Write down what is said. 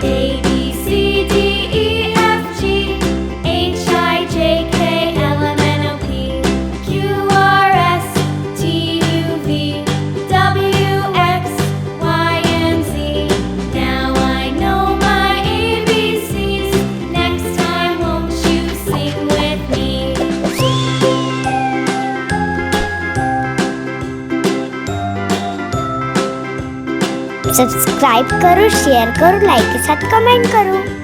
A B C D E F G H I J K L M N O P Q R S T U V W X Y and Z. Now I know my ABCs. Next time, won't you sing with me? Subscribe करो, share करो, like के साथ comment करो।